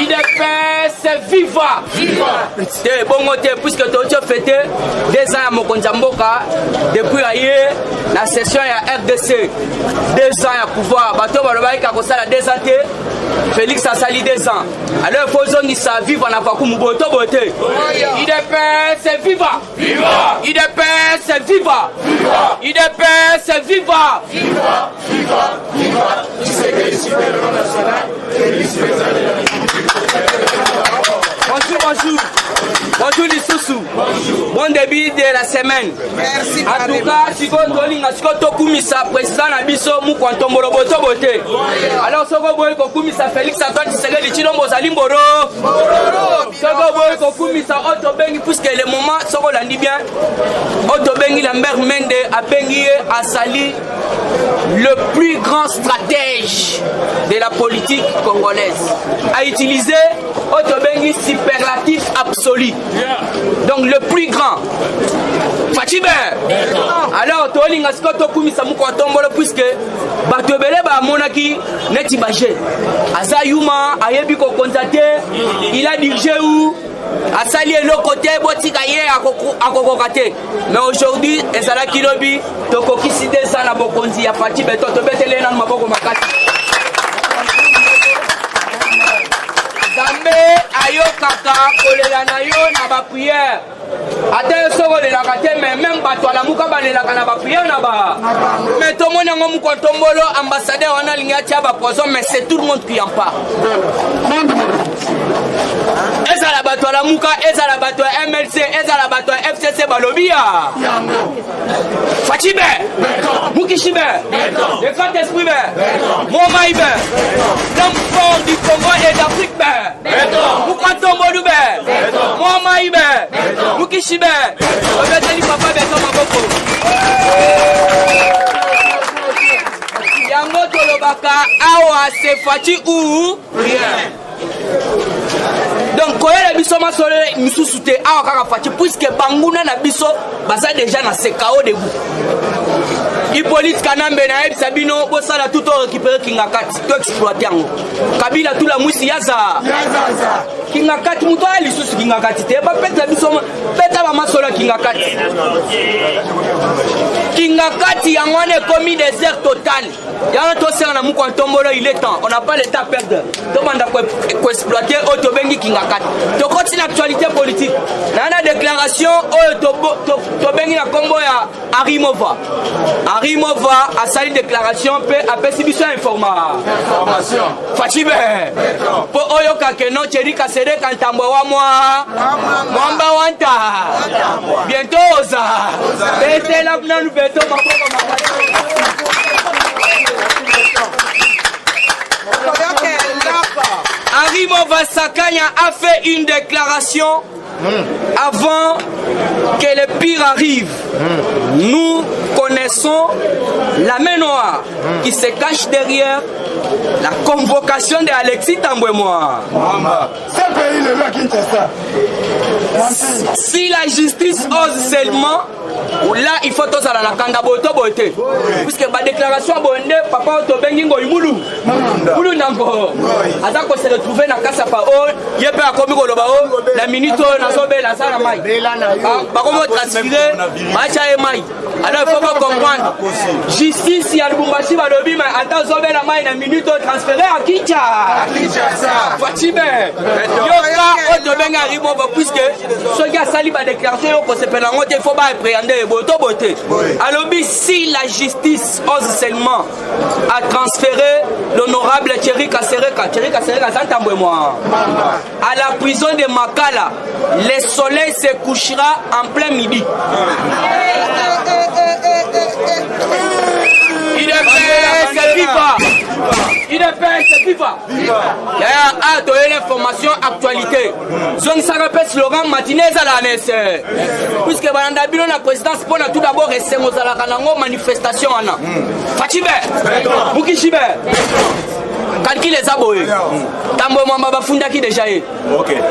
IDPS viva! Viva! Bon puisque tu as fêté 2 ans à Mokonzamboka depuis la session à RDC. 2 ans à pouvoir. Bateau Balobaï Kakosala 2 ans. Félix a sali 2 ans. Alors il faut que ça vive en Afakou Mouboto Boté. IDPS viva! Viva! IDPS viva! Viva! IDPS viva! Viva! Viva! Viva! Bonjour, bonjour. Bonjour les sous-sous. Bon début de la semaine. Merci. En tout cas, si vous voulez, président Nabiso Moukontombolo Boto Boté. Alors, si vous voulez que Félix Antoine Tshisekedi Tshilombo Zalimboro. Si vous voulez que Otobengi, puisque le moment, si vous l'avez bien, Otobengi Lambert Mende a Bengi a sali le plus grand stratège de la politique congolaise. A utilisé Otobengi superlatif absolu. Donc le plus grand. Fatibé. Alors Tolinga Skoto Kumisa Mukontombolo puisque Batobele ba monaki neti baje. Azayuma ayebi ko kontate, il a dirigé où Asali est le côté Botikaye à Kokokate. Mais aujourd'hui, Ezala Kilobi, Tokokisi de Sana Bokonzi, a Fatibé, Totobetele na Maboko Makati. Zambe ayo kaka kolela na yo na ba prière. Ate soko le la kate mais même bato la muka ba le la kana ba prière na ba. Mais tout le monde ngo Mukontombolo ambassadeur wana linga tia ba poison mais c'est tout le monde qui en parle. Ezala bato la muka, ezala bato MLC, ezala bato FCC balobia. Fatibé. Mukishibe. Le grand esprit Momaïbe. L'homme fort du Congo et d'Afrique. Mukontombolo Momaïbe. Mukishibe. Obeteli papa beto maboko. Yango tolobaka awa se fati ou rien. Donc, quand il y a des gens qui sont puisque Bangouna na biso baza déjà na sekao debout. Hippolyte Kanambe na Eb Sabino bosala tout récupérer Kingakati to exploiter yango. Kabila tout la mwisi yaza. Kingakati muto ali susu Kingakati te ba peta biso peta ba masola Kingakati. Kingakati yango ne commis désert total. Yana to sera na Mukontombolo il est temps. On n'a pas le temps à perdre. Demande à exploiter Otobengi Kingakati. To continue l'actualité politique. Nana déclaration Otobengi na combo ya Arimova. Arimova a sali déclaration pe apesi biso information. Fatibé. Po oyo kakeno cheri kasere kantambo wa mwamba wanta. Bientôt oza. Bete la nanu beto maboko makati. Arimova Sakanya a fait une déclaration avant que le pire arrive. Nous connaissons la main noire qui se cache derrière la convocation de Alexis Tambouémois. Si la justice ose seulement, là il faut tous aller à la Kangaboto Boté. Puisque ma déclaration abondée, papa Otobengi Ngoïmoulou. Moulou Nango. Azako se retrouver dans Casa Pao, Yepé a commis Golobao, la minute na sobe la sala mai. Par contre, transférer, Macha et Mai. Alors il faut comprendre. Justice, il y a le Bumbashi Balobi, mais attends, sobe la mai, la minute transférée à Kinshasa. Fatibé. Yoka Otobengi Arimova, puisque ce gars sali ma déclaration, il faut pas appréhender. beauté. Alors, si la justice ose seulement à transférer l'honorable Thierry Kasereka, à la prison de Makala, le soleil se couchera en plein midi. Il est viva. Il y a l'information actualité. Zone ça répète slogan matinée à la NS. Puisque Bananda Bilo la présidence pour tout d'abord et c'est aux manifestation. Fatibé, Mukishibe. Kalki les aboyés. Tambo Mamba Fundaki déjà.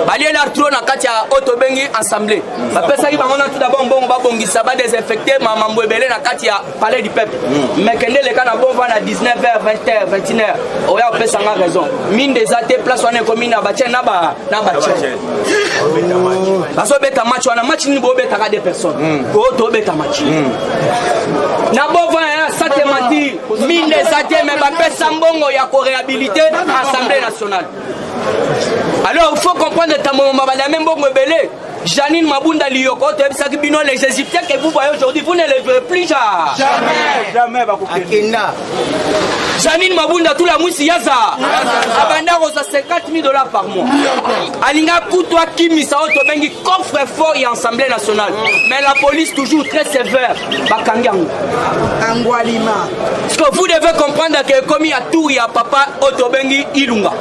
Balié l'artro na katia Otobengi assemblée. Bapesa qui bango tout d'abord bon babongi ça va désinfecter mambo ebele na katia palais du peuple. Mais kende les kana bon va na 19h, 20h, 21h. Oya pesa nga raison. Mine des athées place on est commune na batia na ba Baso beta match wana match ni bo beta ka des personnes. Ko to beta match. Na bo va ça te menti. Mine des athées mais bapesa mbongo ya ko réhabiliter l'Assemblée nationale. Alors il faut comprendre que même bon Janine Mabunda Lioko, les Égyptiens que vous voyez aujourd'hui, vous ne les verrez plus. Jamais. Janine Mabunda, tout la mousse Yaza. Abanda Rosa, $50,000 par mois. Alinga Koutoua Kimisa Otobengi, coffre fort et Assemblée nationale. Mais la police toujours très sévère. Bakangang. Angwalima. Ce que vous devez comprendre que comme il y a tout, il y a papa Otobengi Ilunga.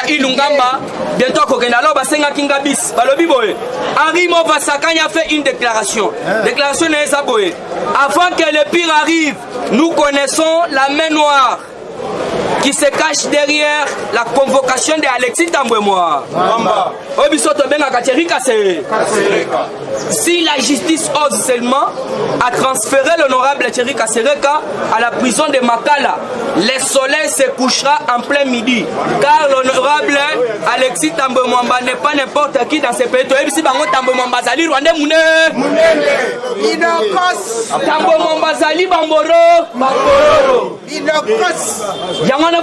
Ilungamba, bientôt Kokena, alors Basenga Kingabis, Balobi Boye. Henri Movasakanya a fait une déclaration. Déclaration n'est pas Boye. Avant que le pire arrive, nous connaissons la main noire qui se cache derrière la convocation de Alexis Tambouémois. Si la justice ose seulement à transférer l'honorable Thierry Kasereka à la prison de Makala, le soleil se couchera en plein midi. Car l'honorable Alexis Tambouémois n'est pas n'importe qui dans ce pays.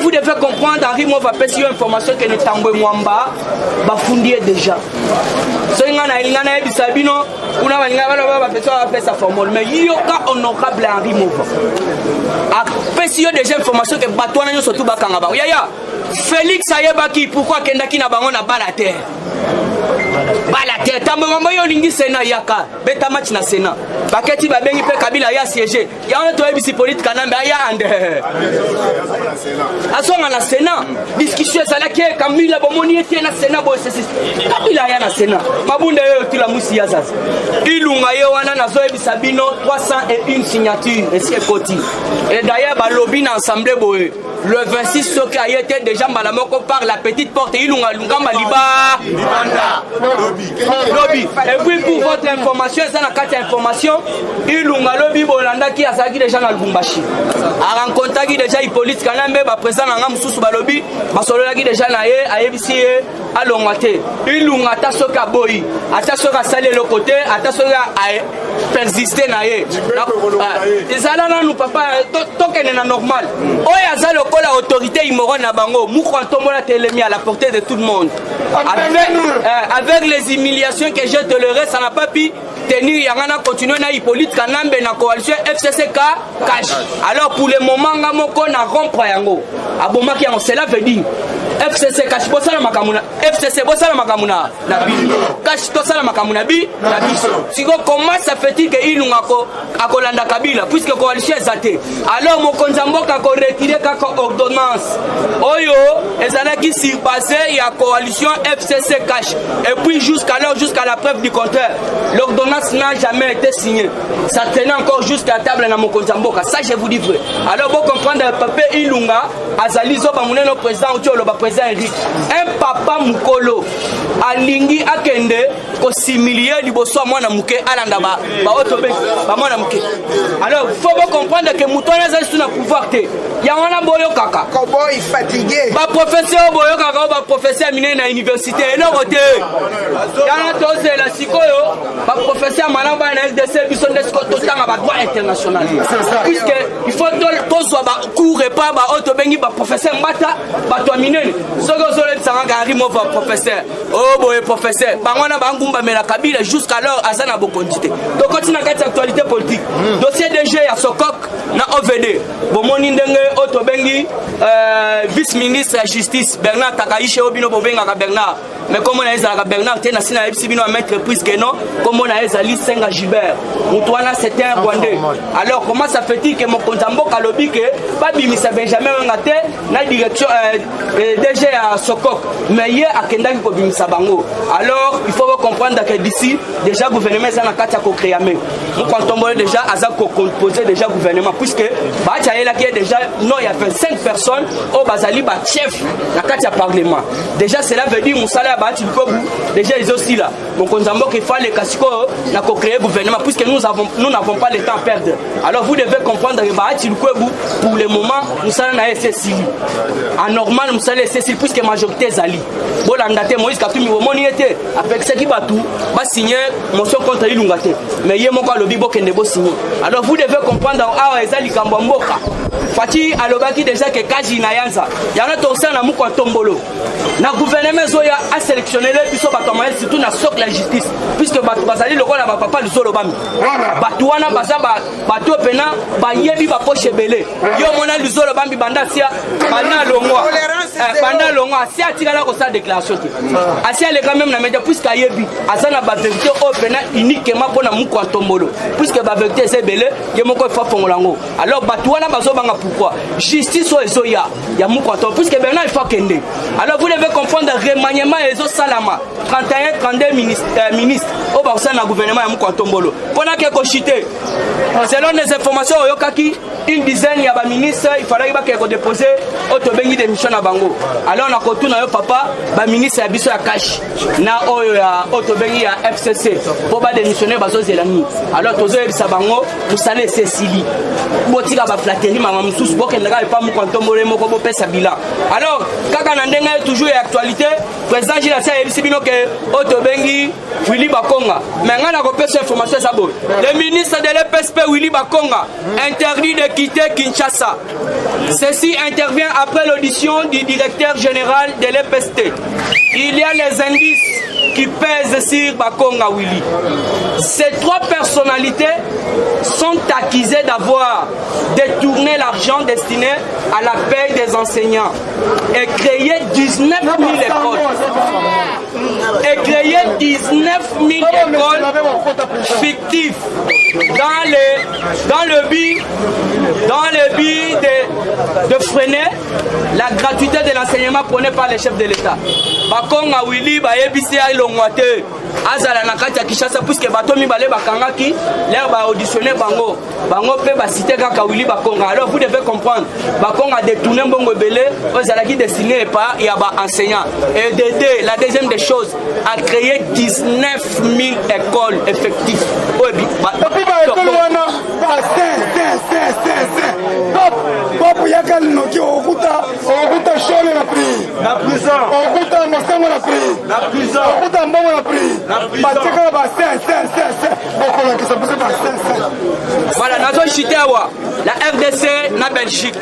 Vous devez comprendre, Henri Mova pèse une information que nous t'envoyons Mwamba, Bafundi déjà. So il y a des Sabino, on a fait sa formule, mais il y a honorable Henri Mova. A pèse déjà information que Batouana nous surtout Bakangaba. Yaya, Félix Ayebaki, pourquoi Kendaki n'a pas la terre? Balate tambo mambo yo lingi sena yaka beta match na sena baketi babengi pe Kabila ya siéger ya on to ebisi politique kanambe ya ande asonga na sena discussion ezala ke Kamila bomoni ete na sena bo sesi Kabila ya na sena mabunda yo tula musi ya sasa ilunga yo wana nazo ebisa bino 301 signatures eske koti et d'ailleurs balobi na assemblée boye le 26 soki a été déjà malamoko par la petite porte ilunga lungamba liba lobby. Et puis pour votre information, ça n'a qu'à information, Ilunga lobby Bolanda qui a sagi déjà dans le Bumbashi. A rencontré déjà Hippolyte Kanambe, président dans le sous lobby, Basolola qui déjà naé, a ébissé à l'ongate. Ilunga tasoka boy, atasoka salé le côté, atasoka a persister naé. Les alana nous papa, token est normal. Oya zalo kola autorité imorone na bango, moukwa tombola télémi à la portée de tout le monde. Avec les humiliations que je tolérerai, ça n'a pas pu tenir. Yangana continuer na Hippolyte Kanambe na coalition FCCK cash. Alors pour le moment, ngamoko na rompre yango. Abomaki yango, cela veut dire FCC cash bossa la makamuna. FCC bossa la makamuna. Na bi. Cash tossa la makamuna bi. Na bi. Siko comment ça fait-il que Ilunga ko akolanda Kabila puisque coalition est alors mon konzamboka ko retirer kako ordonnance. Oyo ezalaki surpassé ya coalition FCC cash. Et puis jusqu'à la preuve du contraire, l'ordonnance n'a jamais été signée. Ça tenait encore jusqu'à la table dans mon konzamboka. Ça je vous dis vrai. Alors vous comprenez papa Ilunga azalizo ba muneno président Otiolo ba président Eric. Un papa mukolo alingi akende ko similier liboso mwana muke alanda ba otobe ba mwana muke. Alors faut vous comprendre que mutona za suna pouvoir te. Ya wana boyo kaka. Cowboy fatigué. Ba professeur boyo kaka ba professeur miné na université et non côté. Ya na tose la sikoyo ba professeur malamba na SDC biso ndesko totanga ba droit international. Puisque il faut tozwa ba cours pas ba auto bengi ba professeur Mbata ba to minene soko solo tsanga Henri Mova professeur oh boy professeur bangwana bangumba mela Kabila jusqu'alors azana bokondité donc continue na kati actualité politique dossier DG ya Sokok na OVD bomoni ndenge auto bengi vice ministre ya justice Bernard Takaïche obino bobenga ka Bernard mais comment na ezala ka Bernard te na sina ebisi bino mettre prise que non comment na ezali Senga Gilbert Mutwana c'était un Rwandais alors comment ça fait-il que mon kontambo kalobi que pas bimisa Benjamin Ngate na direction DG à Sokok mais hier akendaki ko bimisa bango alors il faut comprendre que d'ici déjà gouvernement ça na kati ya ko créer mais mon kontombo déjà aza ko composer déjà gouvernement puisque ba chaela qui est déjà non il y a 25 personnes au bazali ba chef na kati ya parlement déjà cela veut dire musala ba ti ko déjà ils aussi là mon kontombo qu'il faut les kasiko na ko créer gouvernement puisque nous n'avons pas le temps à perdre alors vous devez comprendre que ba ti ko pour le moment musala na SSI anormal musala SSI puisque majorité zali bolanda te Moïse Katumbi bomoni était avec ce qui batu ba signer motion contre Ilunga te mais yé moko lobi bokende bo signer alors vous devez comprendre awa ezali kambo mboka Fati alobaki déjà que kaji na yanza yana tosa na muko tombolo na gouvernement zoya a sélectionné les biso batomale surtout na sok la justice puisque batu bazali lokola ba papa lusolo bami batu wana baza batu pena ba yebi ba poche belé yo mona lusolo bambi banda sia banda longwa sia tikala ko sa déclaration asia le quand même na média puisque yebi azana ba vérité o pena uniquement pour na muko tombolo puisque ba vérité c'est belé ye moko fa fongolango alors batu wana bazo banga pourquoi justice o ezoya ya muko tombolo puisque Bernard il faut kende alors vous devez comprendre remaniement ezo salama 31 32 ministres au barça na gouvernement ya muko tombolo pona ke ko chiter selon les informations oyokaki une dizaine ya ba ministres il fallait ba ko déposer auto bengi démission na bango alors on a kotuna yo papa ba ministre ya biso ya cash na oyo ya auto bengi ya FCC pour ba démissionner bazo zelani alors tozo ebisa bango musale Cécilie botika ba flatterie mama mususu bokendaka pa mu kontombole moko bo pesa bilan alors kaka na ndenga toujours ya actualité président Gilles Assa ebisi bino ke auto bengi Willy Bakonga mais ngana ko pesa information ça bo le ministre de l'EPSP Willy Bakonga interdit de quitter Kinshasa. Ceci intervient après l'audition du directeur général de l'EPST. Il y a les indices qui pèsent sur Bakonga Willy. Ces trois personnalités sont accusées d'avoir détourné l'argent destiné à la paie des enseignants et créé 19 000 écoles. Et créé 19 000 écoles fictives dans le but de freiner la gratuité de l'enseignement prônée par les chefs de l'État. Bakonga Willy bayebisi ya ilongwate azala na kati ya Kinshasa puisque batomi bale bakangaki l'air ba auditionner bango pe ba citer kaka Willy Bakonga alors vous devez comprendre Bakonga détourné mbongo belé ozala qui destiné par ya ba enseignants et d'aider la deuxième des choses à créer 19 000 écoles effectives Papo yakal no ki okuta shone na prix na prison okuta masango na prix na prison okuta mbongo na prix batika ba boko ki ça pas voilà nazo chitewa la RDC na Belgique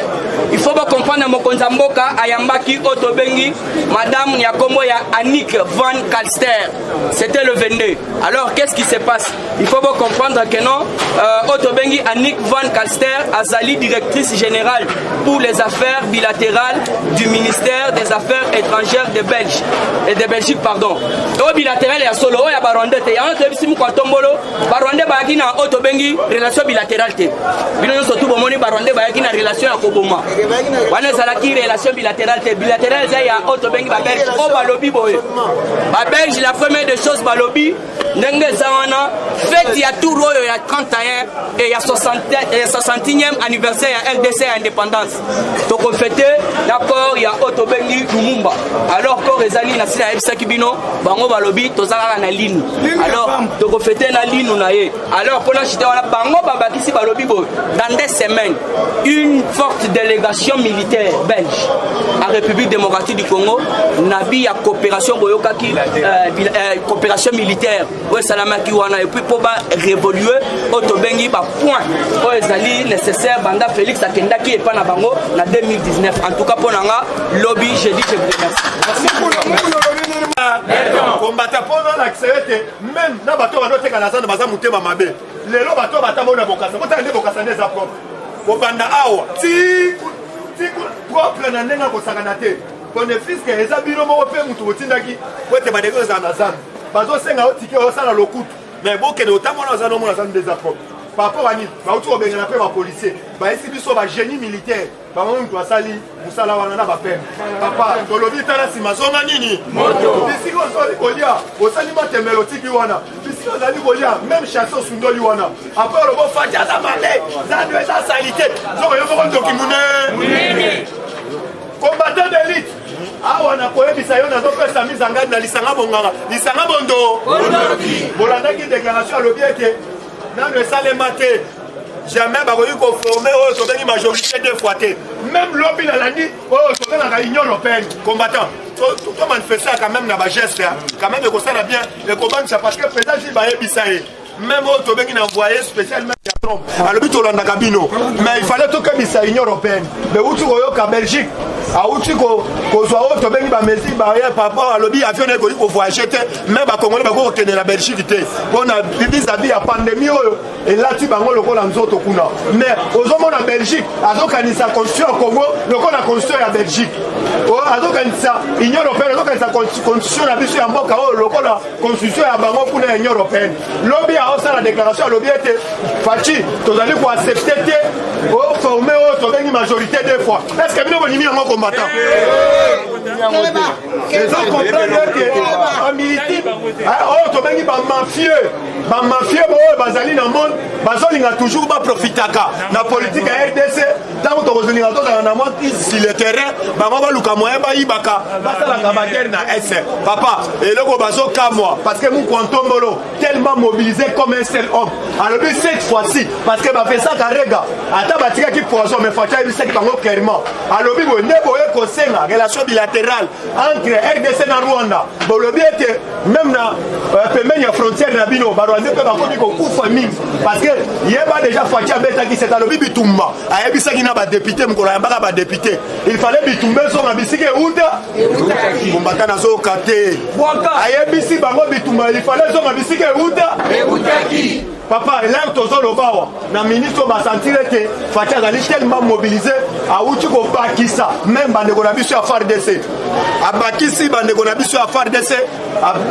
il faut pas comprendre mokonza mboka ayambaki auto bengi madame Nyakombo ya Annick Van Kalster c'était le 22 alors qu'est-ce qui se passe il faut pas comprendre que non auto bengi Annick Van Kalster azali directrice générale pour les affaires bilatérales du ministère des Affaires étrangères de Belgique et de Belgique pardon. Au bilatéral ya solo ya Barondé te ya on te bisimu kwa tombolo Barondé ba kina auto bengi relation bilatérale te. Bino surtout bomoni Barondé ba kina relation ya koboma. Wana salaki relation bilatérale te bilatérale za ya auto bengi ba Belge o balobi boye. Ba Belge la première des choses balobi ndenge za wana fête ya tour oyo ya 31 et ya 61e anniversaire ya RDC à indépendance. Donc on fête d'accord il y a auto bengi Lumumba. Alors ko rezali na sila ebisa kibino bango balobi tozala na ligne. Alors donc on fête na ligne na ye. Alors pour la chita wana bango babakisi balobi bo dans des semaines une forte délégation militaire belge à République démocratique du Congo nabi ya coopération boyokaki coopération militaire oyo esalamaki wana epuis mpo barévoluer oyo tobengi bapoint oyo ezali nécessaire banda Félix akendaki epa na bango na 2019. En tout cas mpo na nga lobi jeudi je vous remercie. kombata mpoza na kisete même na bato banoteka na zanda baza motema mabe lelo bato batamona bokasa botala nde bokasa nde eza propre kobanda awa ti propre na ndenge akosangana te bonefiske eza bino moko mpe motu botindaki po ete badeko ezala na zanda bazosenga otike osala lokutu mais bokende otamona oza nomona zanda nde eza propre par rapport à nini bauti kobengana mpe bapolisier baesi biso bagénie militaire bango mutu asali mosala wana na bapene papa tolobi tala nsima zonga nini bisiki ozali kolia osali matemelo otiki wana bisiki ozali kolia même chasse osundoli wana apres olobo fati aza mabe zando eza sali te zoko yo moko ndoki mune combattant d'élite awa nakoyebisa yo nazopesa mise ngadi na lisanga bonganga lisanga bondo bolandaki déclaration alobi ete nano esalema te jamais bakoki koforme oyo tobengi majorité deux fois te même lobi nalandi oyo tobengaka union européenne combattant to manifester quand même na bageste quand même ekosala bien ekobangisa parce que président ji bayebisa ye même oyo tobengi na envoyé spécialement ya Trump alobi tolandaka bino mais il fallait tokebisa union européenne mais uti koyoka Belgique auti kozwa oyo tobengi bamesure barrière par rapport alobi avion na ekoki kovoyage te mais bakongole bakoki kokende na Belgique te mpona vis-à-vis ya pandémie oyo elati bango lokola nzoto kuna mais ozomona Belgique azokanisa constitution ya Congo lokola constitution ya Belgique azokanisa union européenne azokanisa constitution na biso ya mboka oyo lokola constitution ya bango kuna ya union européenne lobi aosala déclaration alobi ete faci tozali koaccepte te oforme oyo tobengi majorité deux fois est ce que bino bonimi yango combattant eza comprendre ete bamilitime oyo tobengi bamafie oyo bazali na monde bazolinga toujours baprofitaka na politike ya RDC ntango tokozolinga tozala na mwa sur le terrain bango baluka moyen bayibaka basalaka bagere na s papa eloko bazokamwa parce que mukwantombolo tellement mobilisé comme un seul homme alobi cette fois-ci parce que bapesaka rega ata batikaki poison mais faci ayebisaki bango clairement alobi boye nde boye kosenga relation bilatérale entre RDC na Rwanda bolobi ete même na pembeni ya frontière na bino barwandais mpe bakomi kokufa mingi parce que yeba déjà faci abetaki set alobi bitumba ayebisaki na badepute mokolo ayambaka badepute il fallait bitumba ezonga bisiki euta kombata nazoyoka te ayebisi bango bitumba il fallait ezonga bisiki euta papa elere tozolobawa na ministre basantire te faci azali tellement mobilisé awuti kobakisa même bandeko na biso ya FARDC abakisi bandeko na biso ya FARDC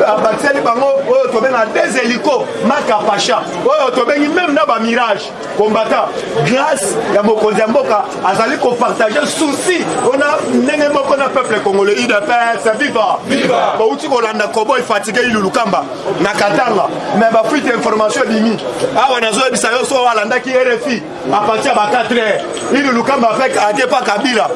abakiseli bango oyo tobenga des hélico maka pacha oyo tobengi même na bamirage combattant grâce ya mokonzi ya mboka azali kopartage souci ona ndenge moko na peuple congolais UDPS viva bauti kolanda kobo ifatigue ilulukamba na katanga mais bafuite information bimi awa nazoyebisa yo so alandaki RFI à partir ya 4 heures ilulukamba avec adepa kabila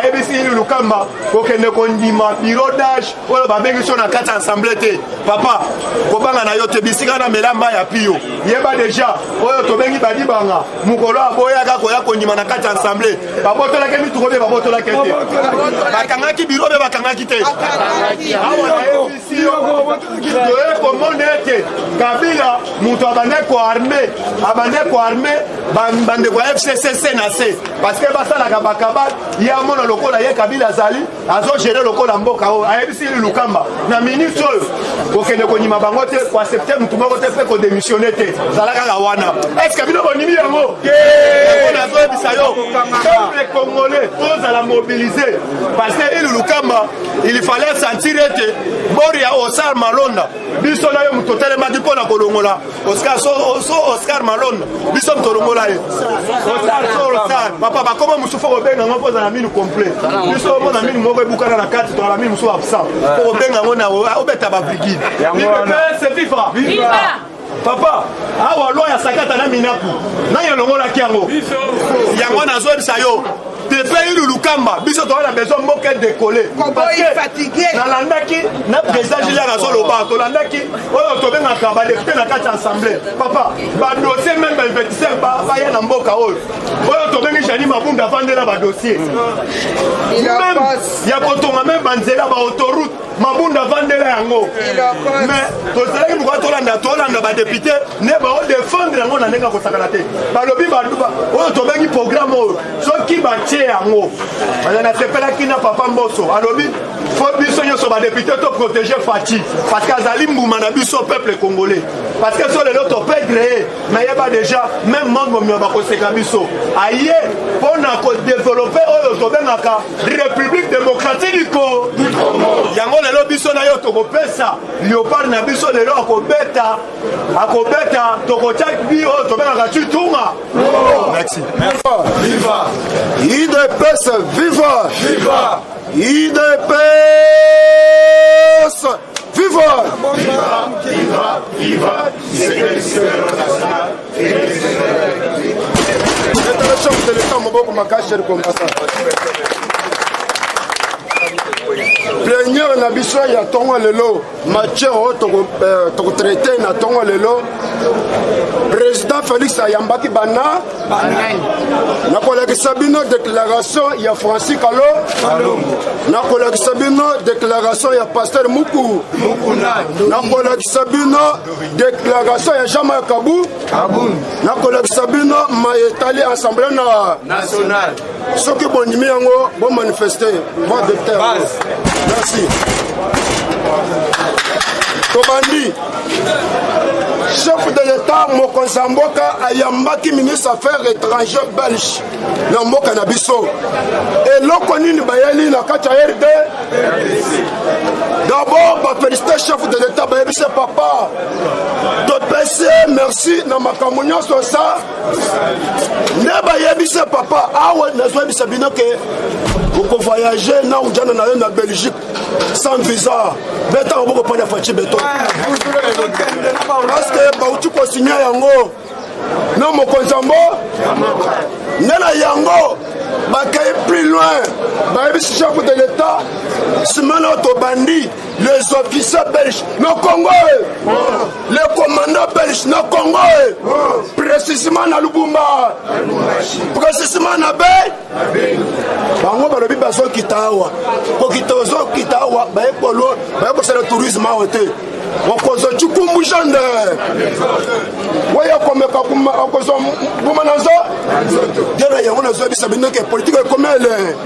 ayebisi ilulukamba kokende kondima bureau d'âge oyo babengi so na kati ensemble te papa kobanga na yo te bisika na melamba ya pio yeba déjà oyo tobengi badibanga mukolo aboyaka koya kondima na kati ensemble babotolaki mituko be babotolaki te bakangaki bureau be bakangaki te awa ayebisi yo komonde ete kabila mutu abande koarme bandeko ya FCC na C parce que basalaka bakaba ye amona lokola ye kabila azali azogere lokola mboka oyo ayebisi lukamba na ministre oyo kokende konyima bango te koaccepte mutu moko te mpe kodémissionne te zala kaka wana est ce que bino bonimi yango nazoyebisa yo peuple congolais tozala mobilisé parce que ilu lukamba il fallait sentir ete bori ya Oscar Malonda biso na yo mutu otelemaki mpona kolongola Oscar Malonda biso mutu olongola ye Oscar papa bakoma musu fo kobenga ngo mpoza na minu complet biso mona minu moko ebukana na kati toala minu musu absent fo kobenga ngo na obeta babrigide c'est viva papa awa loi ya sakata na minaku na yalongolaki yango nazoyebisa yo depuis Lulukamba biso to na besoin moke décoller parce que fatigué nalandaki na président Julien Razoloba to landaki oyo to benga ka ba député na kati assemblée papa ba dossier même ba investisseur ba ya na mboka oyo to benga Jani Mabunda vandela ba dossier même ya kotonga même banzela ba autoroute Mabunda vandela yango mais to zelaki pourquoi to landa ba député ne ba défendre yango na nenga ko sakala te ba lobi ba oyo to bengi programme oyo soki ba tie yango na sepelaki na papa Mboso alobi faut biso nyonso ba député to protéger Fati parce que azali mbuma na biso peuple congolais parce que sur le lot to peut créer mais yeba déjà même monde mo ba ko seka biso aye pona ko développer oyo to bengaka république démocratique du Congo yango lelo biso na yo to ko pesa léopard na biso lelo akobeta to ko chak bi oyo to bengaka Chitunga. Merci. Viva IDPS, viva viva IDPS, viva viva viva plénière na biso ya tongo lelo matière toko traité na tongo lelo président Félix ayambaki bana na kolekisa bino déclaration ya Francis Kalombo na kolekisa bino déclaration ya pasteur Muku na kolekisa bino déclaration ya Jean-Marc Kabu na kolekisa bino maetali assemblée nationale soki bondimi yango bo manifester bo docteur. Merci. Tobandi chef de l'État mokonzi ya mboka ayambaki ministre affaires étrangères belge na mboka na biso eloko nini bayeli na kati ya RD. D'abord bafélicité chef de l'État bayebise papa topesi merci na makambo nyonso sa nde bayebise papa awa nazoyebisa bino ke oko voyager na ujana na yo na Belgique sans visa beta oboko pona fachi beto parce que bauti ko signer yango na mokonzambo nana yango bakaye plus loin bayebisi chef de l'État simana tobandi les officiers belges no Congo les commandants belges no Congo précisément na Lubumba précisément na Bay bango balobi bazo kitawa ko kitozo kitawa baye polo baye ko sala tourisme awote okozo chukumbu jande waya komeka kuma okozo bumanazo dera yango nazo bisa binoke politique ekomele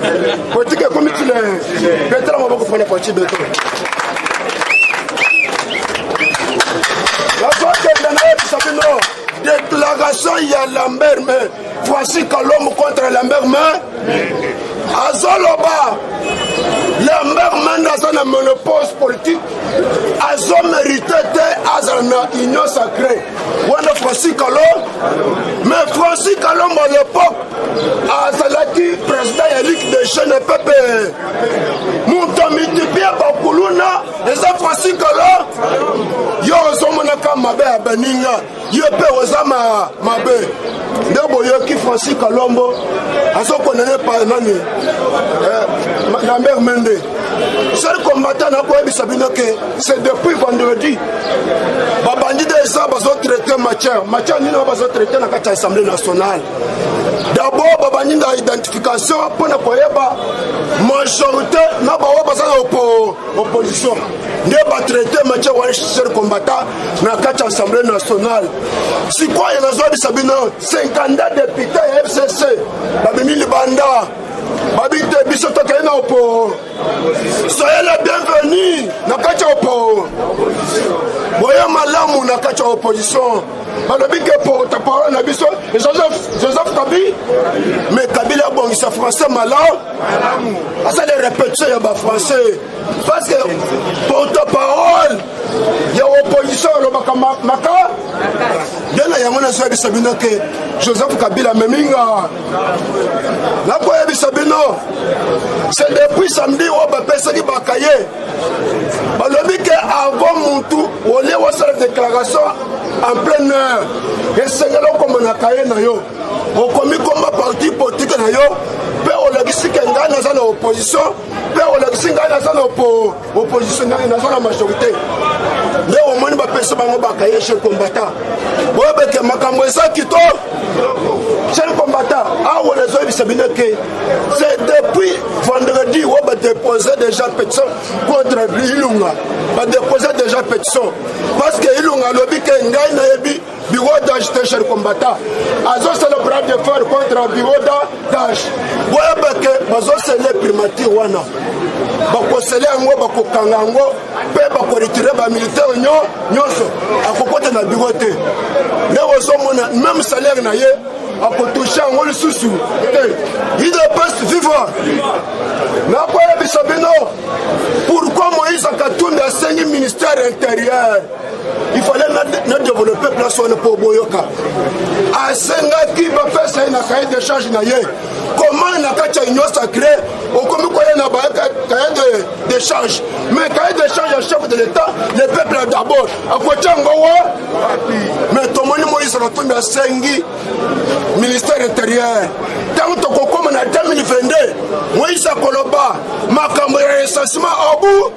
politique ekomitile petra maboko fone parti beto la sote na bisa bino déclaration ya Lambert mais Francis Kalombo contre Lambert mais azoloba Lambert Manda na monopole politique azo mérité te azana union sacrée wanda Francis Kalombo mais Francis Kalombo à l'époque azalaki président ya Ligue des jeunes peuple muto multiplié bakuluna eza Francis Kalombo yo ozomonaka mabe ya baninga yo pe ozama mabe ndebo yoki Francis Kalombo azokonene pa nani Lambert Mende seul combattant na koyebisa bino ke c'est depuis vendredi babandi de ça bazo traiter matière nini bazo traiter na kati ya Assemblée nationale. D'abord babandi na identification pour na koyeba majorité na bawo bazana opposition ne ba traiter matière wa seul combattant na kati ya Assemblée nationale. Si quoi il a bisa bino 50 députés ya FCC babimi libanda babite biso tokena opo soyez la bienvenue na kati ya opo boya malamu na kati ya opposition balobi ke porte-parole na biso Joseph Kabila mais Kabila bongisa français malamu asa les répétitions ya ba français parce que porte-parole ya opposition lobaka maka dena yango na soyez bisa bino ke Joseph Kabila meminga la koyebisa bino c'est depuis samedi o bapesaki bakaye balobi ke avant mutu ole wasala déclaration en plein air esengela okoma na kaye na yo okomi komba parti politique na yo pe olakisi ke ngai naza na opposition mpe olakisi ngai naza na opposition naza na majorité nde omoni bapesa bango bakaye chez combattant boyebeke makambo eza kito chez combattant awa nazoyebisa bino ke c'est depuis vendredi oyo badépose déjà pétition contre Ilunga badépose déjà pétition parce que Ilunga alobi ke ngai nayebi bureau d'agité chez combattant azosala bras de fer contre bureau d'age boyebeke bazosele primature wana bakosele yango bakokanga yango mpe bakoretire bamilitaire nyonso akokota na bureau te nde ozomona même salaire na ye akotouche yango lisusu te il ne peut vivre nakoyebisa bino pourquoi Moïse Katumbi asengi ministère intérieur il fallait na développer place wana mpo boyoka asengaki bapesa ye na cahier de charge na ye comment na kati ya union sacré okomi koya na cahier de charge mais cahier de charge ya chef de l'état le peuple d'abord akotia yango wa mais tomoni Moïse Katumbi asengi ministère intérieur ntango tokokoma na 2022 Moïse akoloba makambo ya recensement abu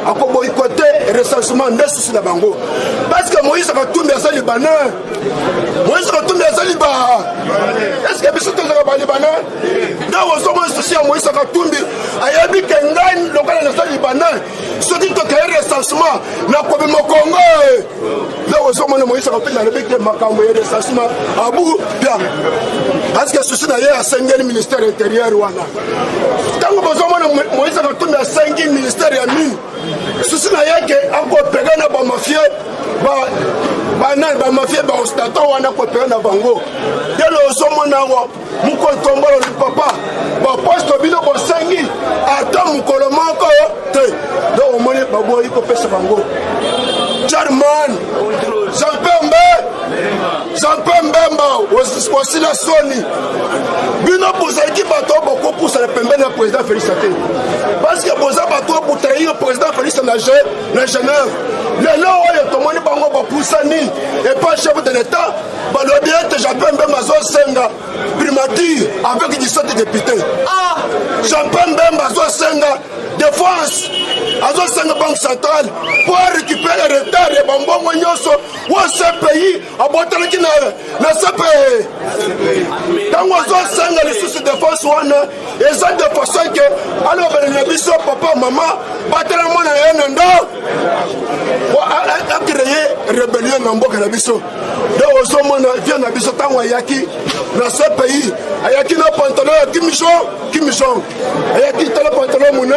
akoboyikote recensement nde susi na bango parce que Moïse Katumbi aza libanais Moïse Katumbi aza est-ce que biso tozaka balibanais nde ozomona susi ya Moïse Katumbi ayebi ke ngai lokola naza libanais soki tokaye recensement nakobima Congo nde ozomona Moïse Katumbi alobi ke makambo ya recensement abu bien parce que susi na ye asengeli ministère intérieur wana ntango bozomona Moïse Katumbi asengi ministère ya mine susi na yeke akopega na bamafie bamafie baostata wana akopega na bango delo ozomona awa mukontombola lipapa baposto bino bosengi ata mokolo moko te nde omoni baboyi kopesa bango German Jean-Pierre Mbemba osila soni bino bozalaki bato bokopusana pembeni ya président Félix te parce que boza bato botrahir président Félix na Genève lelo oyo tomoni bango bapusani epa chef de l'état balobi ete Jean-Pierre Mbemba azosenga primature avec 17 députés Jean-Pierre Mbemba azosenga défense azosenga banque centrale pour récupérer retard ya bambongo nyonso wa CPI abotelaki na CPI ntango azosenga lisusu défense wana eza de façon ke alobele na biso papa mama batelama na ye na ndo akreye rébellion na mboka na biso nde ozomona vie na biso ntango ayaki na CPI ayaki na pantalon ya Kimichon ayaki tala pantalon muna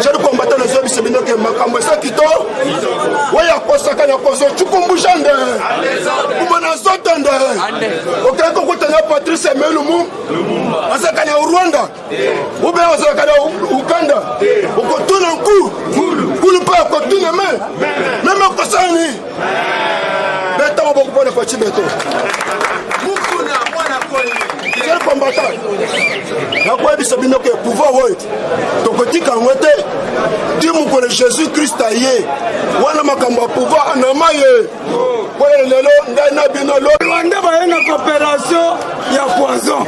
jeli combattant na zobi sebino ke makambo esa kito waya kosaka na kozo chukumbusha nde kumana zoto nde okeko kutana Patrice Emelumu asaka na Rwanda ube asaka na Uganda ukotuna kulu pa kotuna meme kosani beta maboko na pachi beto mukuna mwana koli jeli combattant nakoyebisa bino ke pouvoir oyo tokotika yango te di mokolo Jésus Christ aye wana makambo ya pouvoir anama ye oyo lelo ngai na bino lwanda baye na coopération ya poison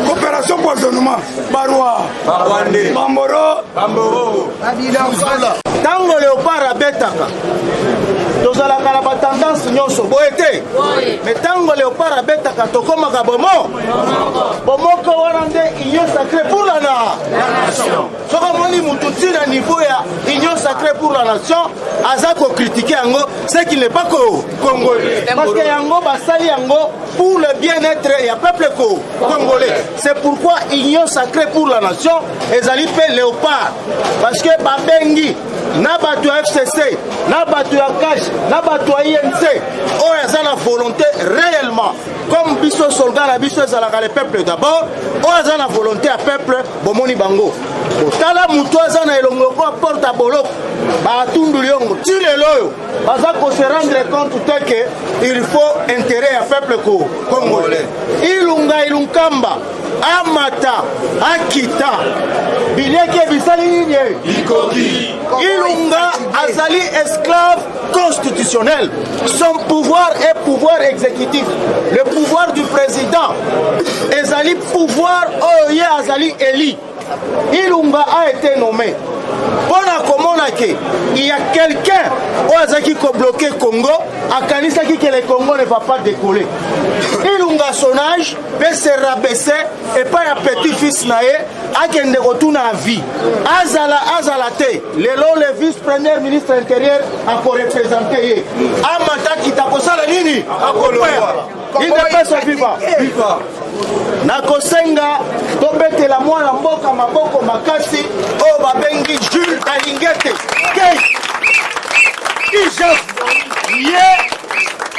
coopération poisonnement barwa bamboro ntango Léopard abetaka tozalaka na batendance nyonso boye te me ntango Léopard abetaka tokomaka bomoko wana nde union sacrée pour la nation soki omoni mutu ti na niveau ya union sacrée pour la nation aza kokritike yango ce qui n'est pas congolais parce que yango basali yango pour le bien-être ya peuple congolais c'est pourquoi union sacrée pour la nation ezali mpe Léopard parce que babengi na bato ya FCC na bato ya CASH na bato ya INC oyo aza na volonté réellement comme biso soldat na biso ezalaka le peuple d'abord oyo aza na volonté ya peuple bomoni bango otala mutu aza na elongo ko aporta boloko batunduli yongo ti lelo oyo baza kose rendre compte te ke il faut intérêt ya peuple congolais ilunkamba amata akita bileki ebisali nini Ilunga azali esclave constitutionnel. Son pouvoir est pouvoir exécutif. Le pouvoir pouvoir du président ezali pouvoir oyo azali eli Ilunga a été nommé pour komona ke il y a quelqu'un qui a bloqué Congo a kanisa que le Congo ne va pas décoller. Ilunga son âge peut se rabaisser et pas un petit-fils naé a kende retourne à vie. Azala te le vice-premier ministre intérieur a représenté amata kitakosala nini il ne peut se vivre. Nakosenga tobetela mwana mboka maboko makasi o babengi Jules Alingete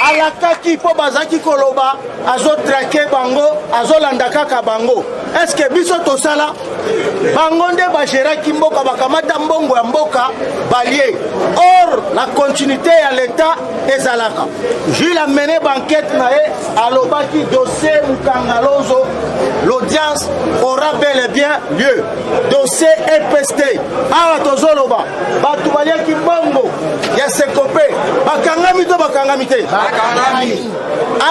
alakaki po bazaki koloba azo traquer bango azo landa kaka bango. Est-ce que biso tosala bango nde bageraki mboka bakamata mbongo ya mboka balie. Or la continuité à l'état ezalaka. Jules a mené banquette nae alobaki dossier Mukangalonzo. L'audience aura bel et bien lieu. Dossier EPST. Awa tozoloba batu baliaki mbongo ya sekopé bakangami to bakangami te.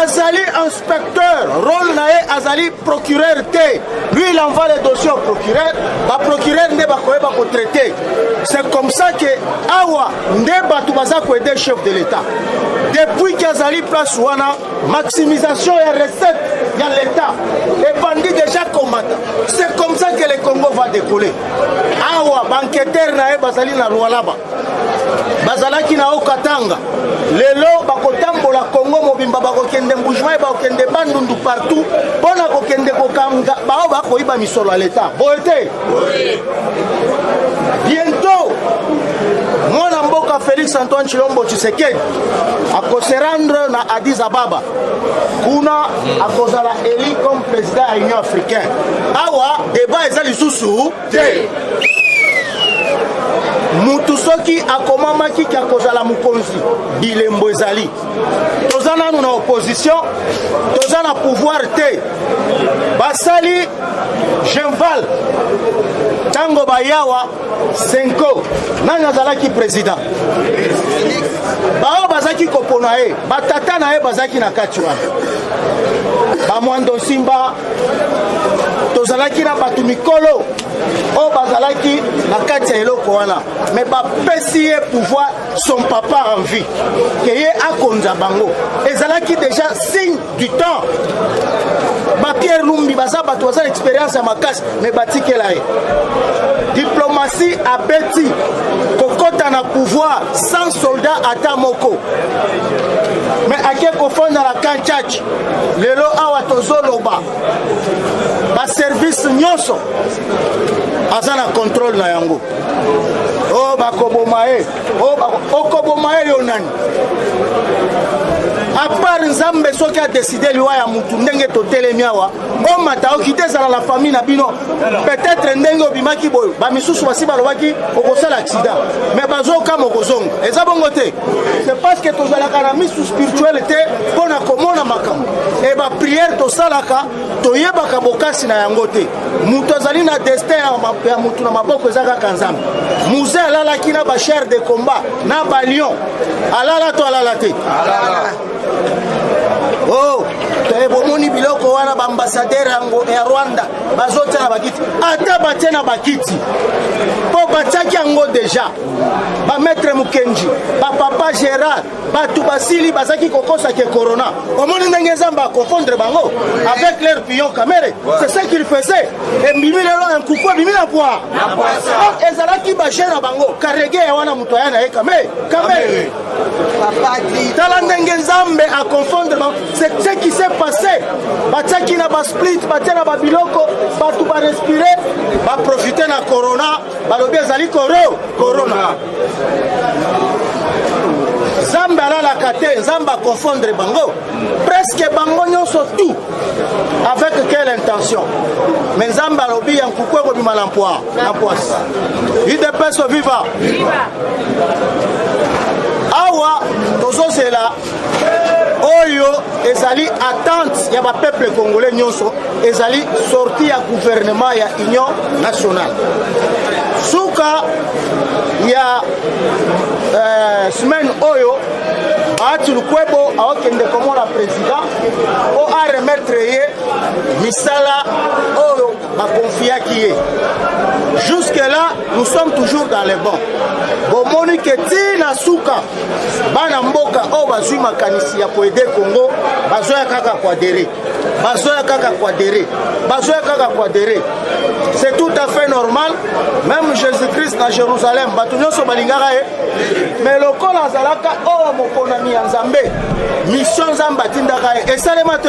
Azali inspecteur, rôle nae azali procureur te. Lui il envoie les dossiers au procureur, ba procureur ne bakoyeba ko traiter. C'est comme ça que awa nde batu baza ko aider chef de l'état. Depuis qu'azali place wana maximisation et recette dans l'état et bandit déjà combattant. C'est comme ça que le Congo va décoller. Awa banqueter nae bazali na Lualaba. Bazalaki na Okatanga. Lelo bakotambola Congo mobimba bakokende Mbujimai bakokende Bandundu partout pona kokende kokanga bao bakoiba misolo à l'état. Boete. Bientôt mwana mboka Félix Antoine Tshilombo Tshisekedi akose rendre na Addis Ababa. Kuna akozala élu comme président de l'Union africaine. Awa débat ezali susu te. Mutu soki akomamaki ki akozala mukonzi bilembo ezali tozana na opposition tozana pouvoir te basali Genval tango bayawa Senko nani azalaki président bao bazaki kopona e batata na e bazaki na kati wana bamwando Simba tozalaki na batu mikolo o bazalaki na kati ya eloko wana mais bapesi ye pouvoir son papa en vie ke ye akonza bango ezalaki déjà signe du temps Pierre Lumbi baza bato baza expérience ya makasi mais batikela ye diplomatie abeti kokota na pouvoir sans soldat ata moko mais ake kofanda la kanchachi lelo awa tozoloba ba service nyonso aza na contrôle na yango o bakoboma ye okoboma ye yo nani à part Nzambe soki a décidé liwa ya mutu ndenge totelemi awa o mata okite ezala la famille na bino peut-être ndenge obimaki boyo bamisusu basi balobaki okosala accident mais bazokama okozonga eza bongo te c'est parce que tozalaka na misu spirituel te mpona komona makambo e bapriere tosalaka toyebaka bokasi na yango te mutu azali na destin ya mutu na maboko eza kaka Nzambe muze alalaki na bachere de combat na balion alala to alala te oh bomoni biloko wana ba ambassadeur ya Rwanda bazota na bakiti ata batie na bakiti po batiaki yango déjà ba maître Mukenji ba papa Gérard batu basili bazaki kokosa ke corona omoni ndenge Nzamba confondre bango avec leur pion caméré c'est ça qu'il faisait et mbimilelo un coucou bimila poa ezalaki ba gère bango karege ya wana muto yana e caméré papa dit tala ndenge Nzambe a confondre bango c'est ce qui s'est passé batiaki na ba split batia na ba biloko batu ba respirer ba profiter na corona balobi ezali corona Nzambe alalaka te Nzambe confondre bango presque bango nyonso tout avec quelle intention mais Nzambe alobi ya nkukwe kobima na poisse idepes viva awa tozozela oyo ezali attente ya ba peuple congolais nyonso ezali sorti ya gouvernement ya union nationale suka ya semaine oyo Bahati Lukwebo aokende komona président o a remettre ye misala oyo bakonfiaki ye. Jusque là nous sommes toujours dans les bons. Bomoni ke tina suka bana mboka o bazwi makanisi ya koede Congo bazoya kaka kwadere. C'est tout à fait normal. Même Jésus-Christ dans Jérusalem batu nyonso balingaka ye. Mais lokola azalaka o mokonami ya Nzambe mission Nzambe atindaka ye esalema te.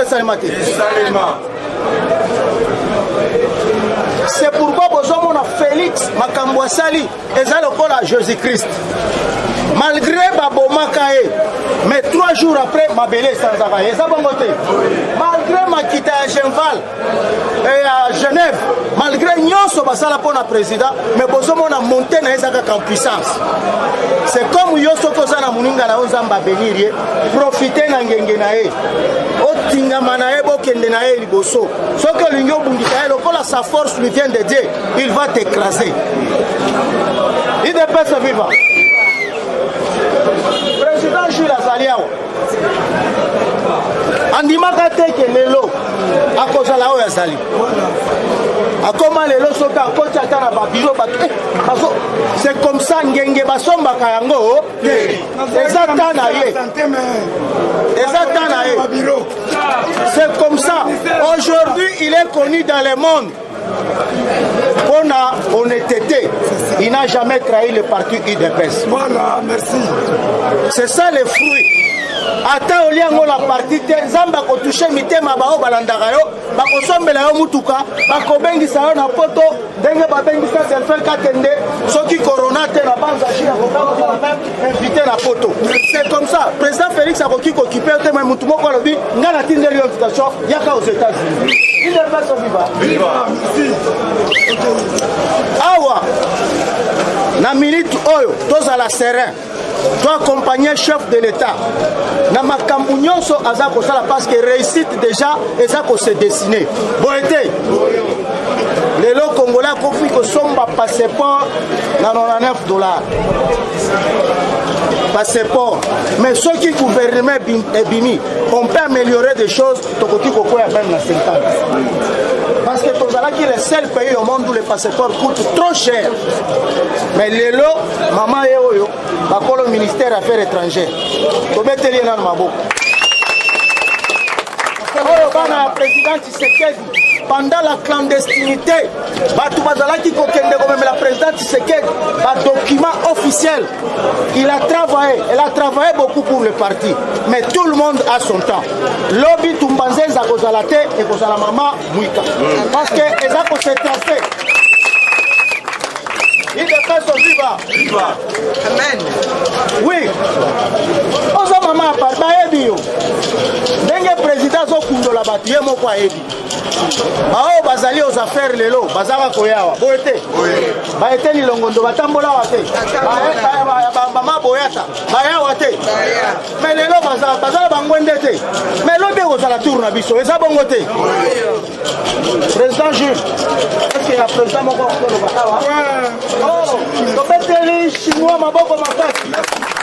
C'est pourquoi bozomona Félix makambo asali eza lokola Jésus-Christ. Malgré babomaka ye, mais 3 jours après mabele sanzaka ye, eza bongo te. Malgré makita ya Genval et à Genève, malgré nyonso basala pona président, mais bozomona monter na ezaka en puissance. C'est comme yo soko za na muninga na Nzamba bénir ye, profiter na ngenge na ye. Otingama na ye bokende na ye liboso. Soko lingo bungika ye lokola sa force lui vient de Dieu, il va t'écraser. Il ne peut se vivre. Président Jules Azaliao andimaka teke lelo akozala oyo azali akoma lelo soka akoti ata na babiro bato c'est comme ça ngenge basombaka yango eza tana ye c'est comme ça. Aujourd'hui il est connu dans le monde pour la honnêteté. Il n'a jamais trahi le parti UDPS. Voilà, merci. C'est ça le fruit. Ata oliango la partie te Nzamba ko toucher mitema bao balandaka yo bakosombela yo mutuka bakobengisa yo na poto ndenge babengisa selfel katende soki corona te na banza china kokanga même invité na poto. C'est comme ça. Président Félix akoki ko occuper te même mutu moko lobi ngana tindeli yo invitation yaka aux États-Unis. Il est pas viva. Awa na minute oyo tozala serein. Doit accompagner le chef de l'État. Na makambu nyonso aza kosala parce que réussite déjà eza ko se dessiner. Boete. Lelo Congolais kofi ko somba passeport na $99. Passeport. Mais ceux qui gouvernement bimi, on peut améliorer des choses tokoti koko ya même na 50. Parce que Tozala qui est le seul pays au monde où les passeports coûtent trop cher. Mais lelo maman yoyo bakolo ministère affaires étrangères. Tobeteli na maboko. Oyo bana président Tshisekedi pendant la clandestinité, batu bazalaki kokende comme la présidente Tshisekedi, ba document officiel. Elle a travaillé beaucoup pour le parti, mais tout le monde a son temps. Lobby tumbanzenza kozalate et kozala mama muika. Parce que eza ko se tracé. Il est viva. Amen. Oui. Ozo mama pa ebi yo. Ndenge président zo kundola batu ye moko ayebi. Bao bazali aux affaires lelo, bazaka koyawa. Boete. Baete ni longondo batambola wate. Mama boyata. Bayawa te. Mais lelo bazala bangwende te. Mais lobe ozala tour na biso, eza bongo te. Président Jules. Est-ce qu'il y a président moko ko lo batawa? Oh, tobeteli chinois maboko makasi.